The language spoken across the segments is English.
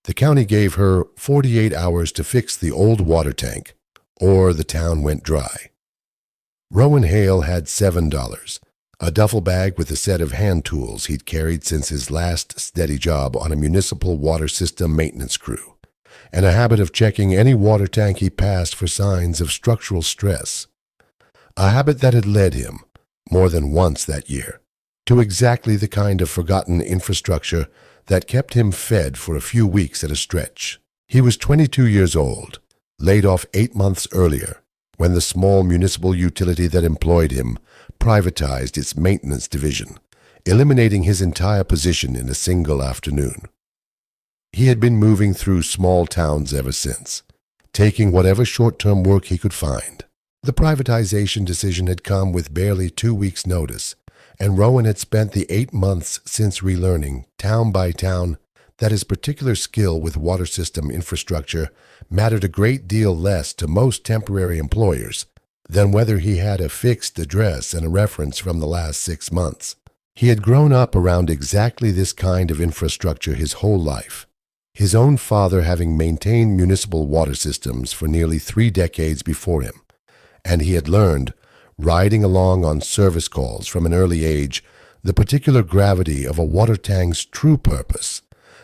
The county gave her 48 hours to fix the old water tank, or the town went dry. Rowan Hale had $7, a duffel bag with a set of hand tools he'd carried since his last steady job on a municipal water system maintenance crew, and a habit of checking any water tank he passed for signs of structural stress. A habit that had led him, more than once that year, to exactly the kind of forgotten infrastructure that kept him fed for a few weeks at a stretch. He was 22 years old, laid off 8 months earlier, when the small municipal utility that employed him privatized its maintenance division, eliminating his entire position in a single afternoon. He had been moving through small towns ever since, taking whatever short-term work he could find. The privatization decision had come with barely 2 weeks' notice, and Rowan had spent the 8 months since relearning, town by town, that his particular skill with water system infrastructure mattered a great deal less to most temporary employers than whether he had a fixed address and a reference from the last 6 months. He had grown up around exactly this kind of infrastructure his whole life, his own father having maintained municipal water systems for nearly 3 decades before him, and he had learned, riding along on service calls from an early age, the particular gravity of a water tank's true purpose,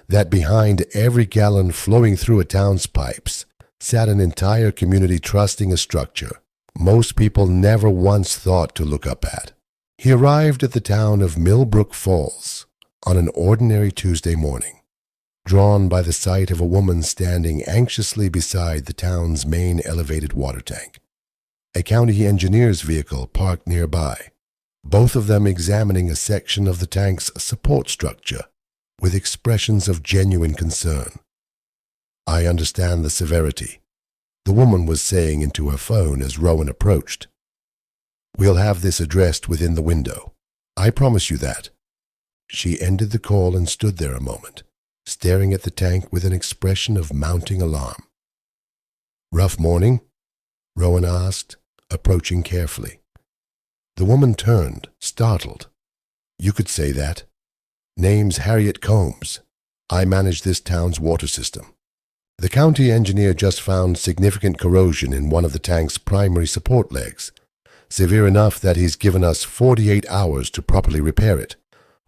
that behind every gallon flowing through a town's pipes sat an entire community trusting a structure most people never once thought to look up at. He arrived at the town of Millbrook Falls on an ordinary Tuesday morning, drawn by the sight of a woman standing anxiously beside the town's main elevated water tank. A county engineer's vehicle parked nearby, both of them examining a section of the tank's support structure with expressions of genuine concern. "I understand the severity," the woman was saying into her phone as Rowan approached. "We'll have this addressed within the window. I promise you that." She ended the call and stood there a moment, staring at the tank with an expression of mounting alarm. "Rough morning?" Rowan asked, approaching carefully. The woman turned, startled. "You could say that. Name's Harriet Combs. I manage this town's water system. The county engineer just found significant corrosion in one of the tank's primary support legs, severe enough that he's given us 48 hours to properly repair it,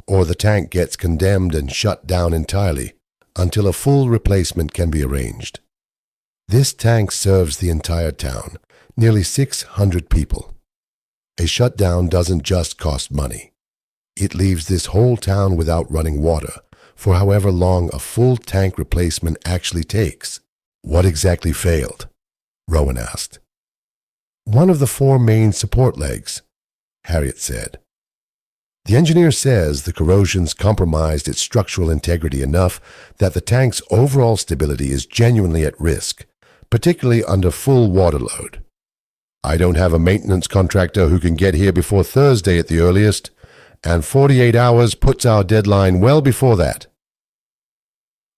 or the tank gets condemned and shut down entirely until a full replacement can be arranged. This tank serves the entire town, nearly 600 people. A shutdown doesn't just cost money. It leaves this whole town without running water for however long a full tank replacement actually takes." "What exactly failed?" Rowan asked. "One of the 4 main support legs," Harriet said. "The engineer says the corrosion's compromised its structural integrity enough that the tank's overall stability is genuinely at risk, particularly under full water load. I don't have a maintenance contractor who can get here before Thursday at the earliest, and 48 hours puts our deadline well before that."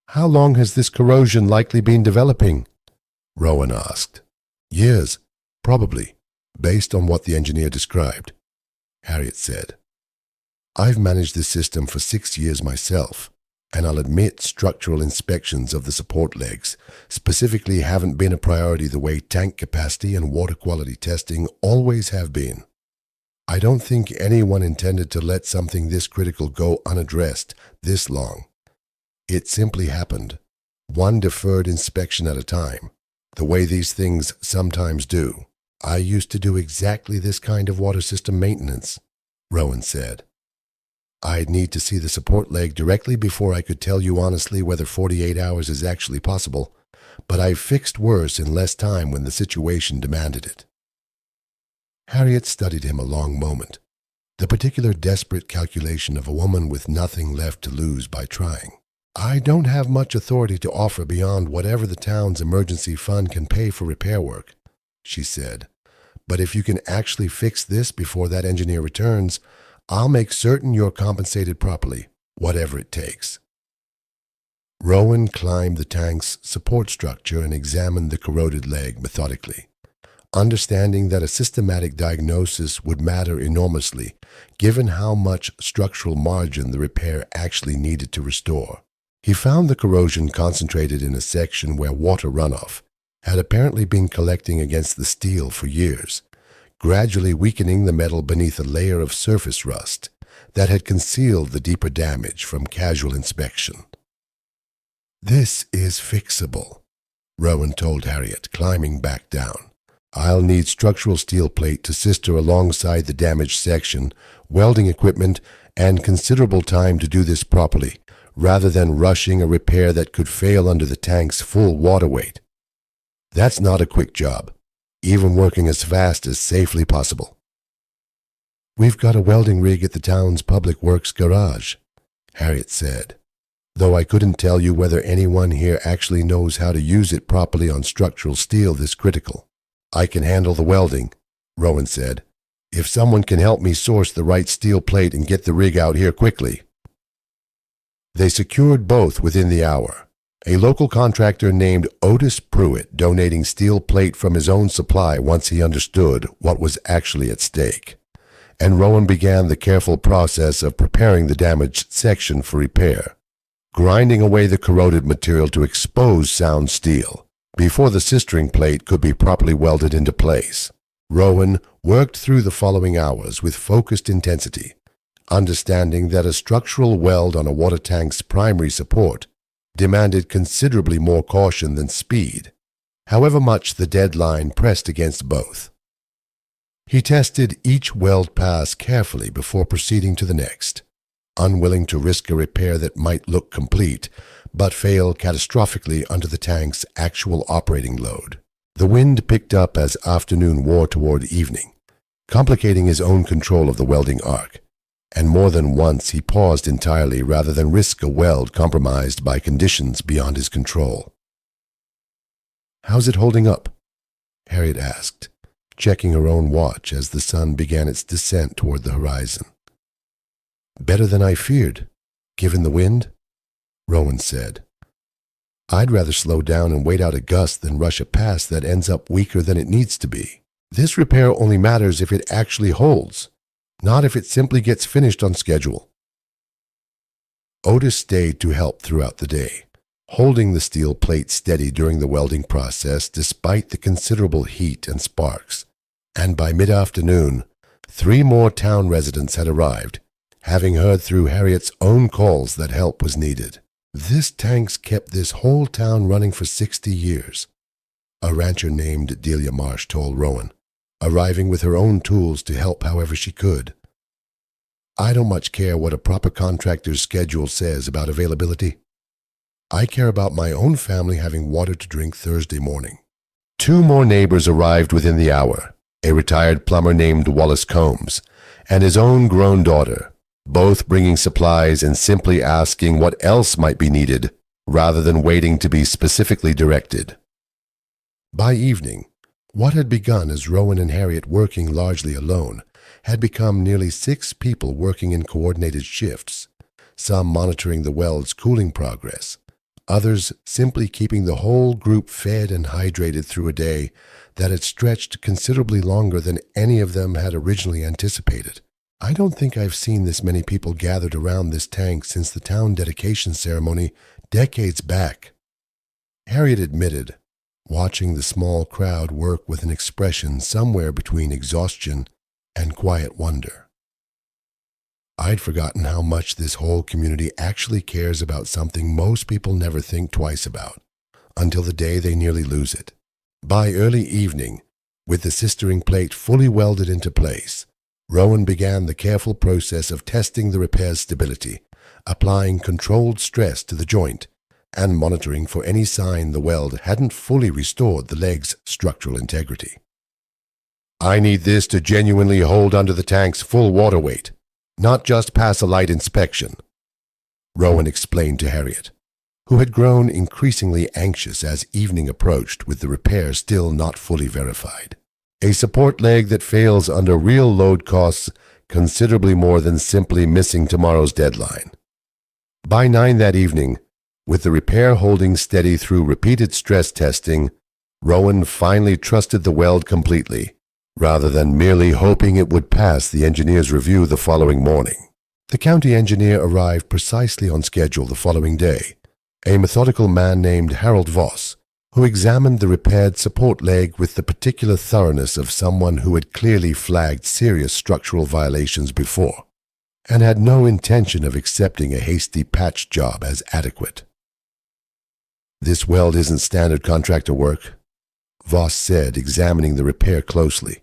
"How long has this corrosion likely been developing?" Rowan asked. "Years, probably, based on what the engineer described," Harriet said. "I've managed this system for 6 years myself, and I'll admit structural inspections of the support legs specifically haven't been a priority the way tank capacity and water quality testing always have been. I don't think anyone intended to let something this critical go unaddressed this long. It simply happened, one deferred inspection at a time, the way these things sometimes do. I used to do exactly this kind of water system maintenance," Rowan said. "I'd need to see the support leg directly before I could tell you honestly whether 48 hours is actually possible, but I've fixed worse in less time when the situation demanded it." Harriet studied him a long moment, the particular desperate calculation of a woman with nothing left to lose by trying. "I don't have much authority to offer beyond whatever the town's emergency fund can pay for repair work," she said. "But if you can actually fix this before that engineer returns, I'll make certain you're compensated properly, whatever it takes." Rowan climbed the tank's support structure and examined the corroded leg methodically, understanding that a systematic diagnosis would matter enormously given how much structural margin the repair actually needed to restore. He found the corrosion concentrated in a section where water runoff had apparently been collecting against the steel for years, gradually weakening the metal beneath a layer of surface rust that had concealed the deeper damage from casual inspection. "This is fixable," Rowan told Harriet, climbing back down. "I'll need structural steel plate to sister alongside the damaged section, welding equipment, and considerable time to do this properly, rather than rushing a repair that could fail under the tank's full water weight. That's not a quick job, even working as fast as safely possible." "We've got a welding rig at the town's public works garage," Harriet said, "though I couldn't tell you whether anyone here actually knows how to use it properly on structural steel this critical." "I can handle the welding," Rowan said, "if someone can help me source the right steel plate and get the rig out here quickly." They secured both within the hour, a local contractor named Otis Pruitt donating steel plate from his own supply once he understood what was actually at stake. And Rowan began the careful process of preparing the damaged section for repair, grinding away the corroded material to expose sound steel before the sistering plate could be properly welded into place. Rowan worked through the following hours with focused intensity, understanding that a structural weld on a water tank's primary support demanded considerably more caution than speed, however much the deadline pressed against both. He tested each weld pass carefully before proceeding to the next, unwilling to risk a repair that might look complete, but fail catastrophically under the tank's actual operating load. The wind picked up as afternoon wore toward evening, complicating his own control of the welding arc, and more than once he paused entirely rather than risk a weld compromised by conditions beyond his control. "How's it holding up?" Harriet asked, checking her own watch as the sun began its descent toward the horizon. "Better than I feared, given the wind," Rowan said. "I'd rather slow down and wait out a gust than rush a pass that ends up weaker than it needs to be. This repair only matters if it actually holds, not if it simply gets finished on schedule." Otis stayed to help throughout the day, holding the steel plate steady during the welding process despite the considerable heat and sparks. And by mid-afternoon, 3 more town residents had arrived, having heard through Harriet's own calls that help was needed. "This tank's kept this whole town running for 60 years, a rancher named Delia Marsh told Rowan, arriving with her own tools to help however she could. "I don't much care what a proper contractor's schedule says about availability. I care about my own family having water to drink Thursday morning." 2 more neighbors arrived within the hour, a retired plumber named Wallace Combs, and his own grown daughter, both bringing supplies and simply asking what else might be needed, rather than waiting to be specifically directed. By evening, what had begun as Rowan and Harriet working largely alone had become nearly 6 people working in coordinated shifts, some monitoring the weld's cooling progress, others simply keeping the whole group fed and hydrated through a day that had stretched considerably longer than any of them had originally anticipated. "I don't think I've seen this many people gathered around this tank since the town dedication ceremony decades back," Harriet admitted, watching the small crowd work with an expression somewhere between exhaustion and quiet wonder. "I'd forgotten how much this whole community actually cares about something most people never think twice about, until the day they nearly lose it." By early evening, with the sistering plate fully welded into place, Rowan began the careful process of testing the repair's stability, applying controlled stress to the joint, and monitoring for any sign the weld hadn't fully restored the leg's structural integrity. "I need this to genuinely hold under the tank's full water weight, not just pass a light inspection," Rowan explained to Harriet, who had grown increasingly anxious as evening approached with the repair still not fully verified. "A support leg that fails under real load costs considerably more than simply missing tomorrow's deadline." By 9 that evening, with the repair holding steady through repeated stress testing, Rowan finally trusted the weld completely, rather than merely hoping it would pass the engineer's review the following morning. The county engineer arrived precisely on schedule the following day, a methodical man named Harold Voss, who examined the repaired support leg with the particular thoroughness of someone who had clearly flagged serious structural violations before, and had no intention of accepting a hasty patch job as adequate. "This weld isn't standard contractor work," Voss said, examining the repair closely,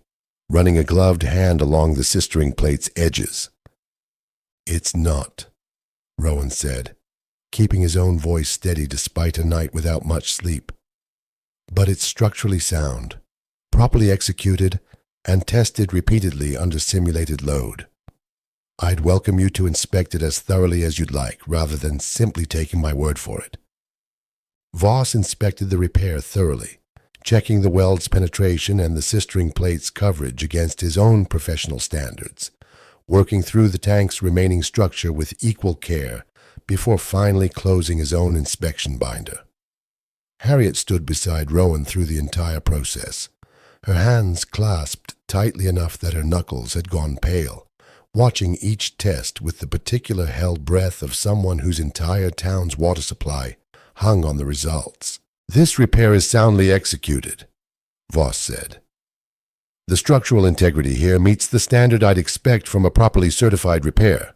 running a gloved hand along the sistering plate's edges. "It's not," Rowan said, keeping his own voice steady despite a night without much sleep. "But it's structurally sound, properly executed, and tested repeatedly under simulated load. I'd welcome you to inspect it as thoroughly as you'd like, rather than simply taking my word for it." Voss inspected the repair thoroughly, checking the weld's penetration and the sistering plate's coverage against his own professional standards, working through the tank's remaining structure with equal care before finally closing his own inspection binder. Harriet stood beside Rowan through the entire process, her hands clasped tightly enough that her knuckles had gone pale, watching each test with the particular held breath of someone whose entire town's water supply hung on the results. "This repair is soundly executed," Voss said. "The structural integrity here meets the standard I'd expect from a properly certified repair.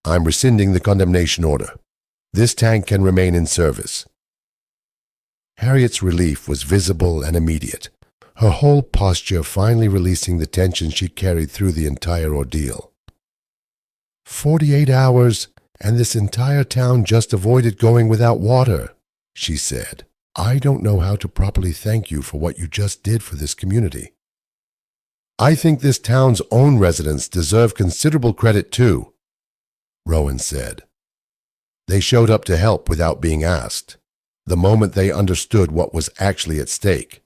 I'm rescinding the condemnation order. This tank can remain in service." Harriet's relief was visible and immediate, her whole posture finally releasing the tension she'd carried through the entire ordeal. 48 hours, and this entire town just avoided going without water," she said. "I don't know how to properly thank you for what you just did for this community." "I think this town's own residents deserve considerable credit too," Rowan said. "They showed up to help without being asked, the moment they understood what was actually at stake."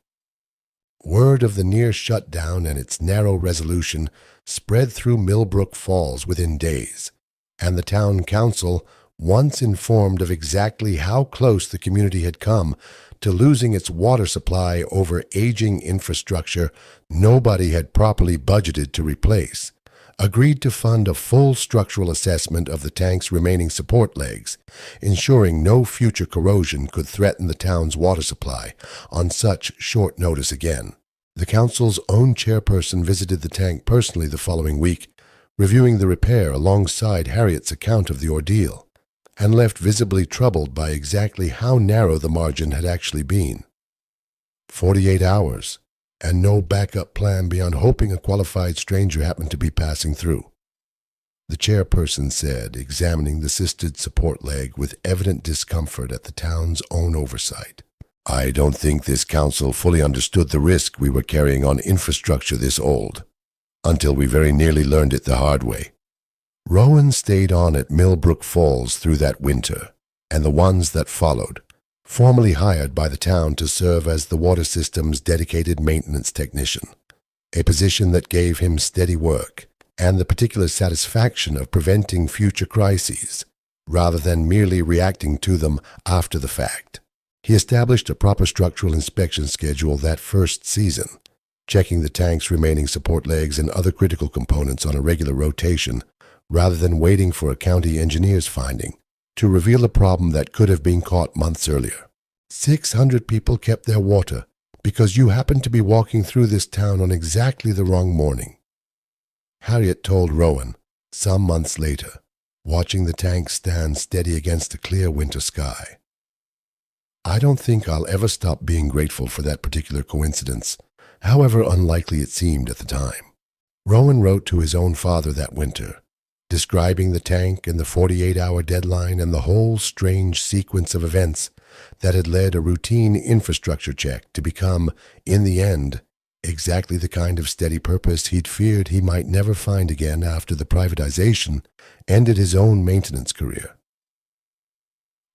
Word of the near shutdown and its narrow resolution spread through Millbrook Falls within days, and the town council, once informed of exactly how close the community had come to losing its water supply over aging infrastructure nobody had properly budgeted to replace, agreed to fund a full structural assessment of the tank's remaining support legs, ensuring no future corrosion could threaten the town's water supply on such short notice again. The council's own chairperson visited the tank personally the following week, reviewing the repair alongside Harriet's account of the ordeal, and left visibly troubled by exactly how narrow the margin had actually been. 48 hours, and no backup plan beyond hoping a qualified stranger happened to be passing through, the chairperson said, examining the assisted support leg with evident discomfort at the town's own oversight. "I don't think this council fully understood the risk we were carrying on infrastructure this old, until we very nearly learned it the hard way." Rowan stayed on at Millbrook Falls through that winter, and the ones that followed, formally hired by the town to serve as the water system's dedicated maintenance technician, a position that gave him steady work and the particular satisfaction of preventing future crises, rather than merely reacting to them after the fact. He established a proper structural inspection schedule that first season, checking the tank's remaining support legs and other critical components on a regular rotation, rather than waiting for a county engineer's finding to reveal a problem that could have been caught months earlier. 600 people kept their water because you happened to be walking through this town on exactly the wrong morning, Harriet told Rowan some months later, watching the tank stand steady against a clear winter sky. "I don't think I'll ever stop being grateful for that particular coincidence, however unlikely it seemed at the time." Rowan wrote to his own father that winter, describing the tank and the 48-hour deadline and the whole strange sequence of events that had led a routine infrastructure check to become, in the end, exactly the kind of steady purpose he'd feared he might never find again after the privatization ended his own maintenance career.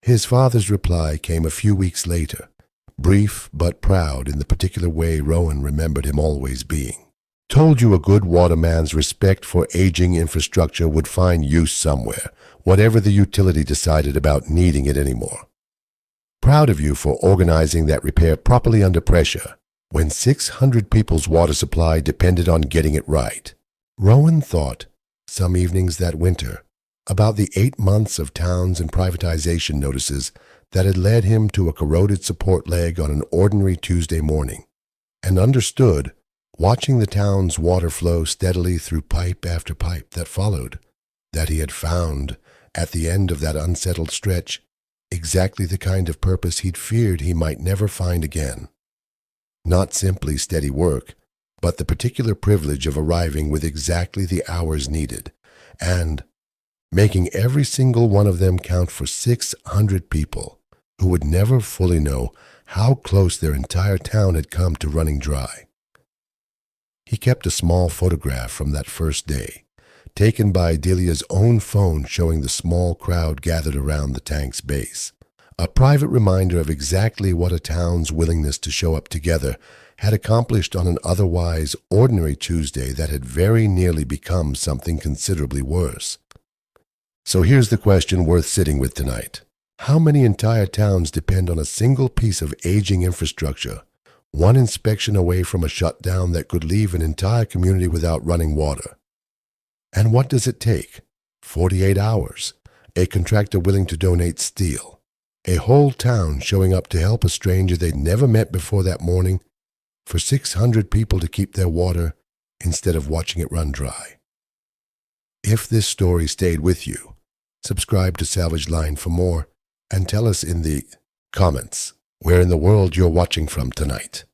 His father's reply came a few weeks later, brief but proud in the particular way Rowan remembered him always being. "Told you a good waterman's respect for aging infrastructure would find use somewhere, whatever the utility decided about needing it anymore. Proud of you for organizing that repair properly under pressure, when 600 people's water supply depended on getting it right." Rowan thought, some evenings that winter, about the 8 months of towns and privatization notices that had led him to a corroded support leg on an ordinary Tuesday morning, and understood, watching the town's water flow steadily through pipe after pipe that followed, that he had found, at the end of that unsettled stretch, exactly the kind of purpose he'd feared he might never find again. Not simply steady work, but the particular privilege of arriving with exactly the hours needed, and making every single one of them count for 600 people who would never fully know how close their entire town had come to running dry. He kept a small photograph from that first day, taken by Delia's own phone, showing the small crowd gathered around the tank's base, a private reminder of exactly what a town's willingness to show up together had accomplished on an otherwise ordinary Tuesday that had very nearly become something considerably worse. So here's the question worth sitting with tonight. How many entire towns depend on a single piece of aging infrastructure, one inspection away from a shutdown that could leave an entire community without running water? And what does it take? 48 hours, a contractor willing to donate steel, a whole town showing up to help a stranger they'd never met before that morning, for 600 people to keep their water instead of watching it run dry. If this story stayed with you, subscribe to Salvage Line for more, and tell us in the comments where in the world you're watching from tonight.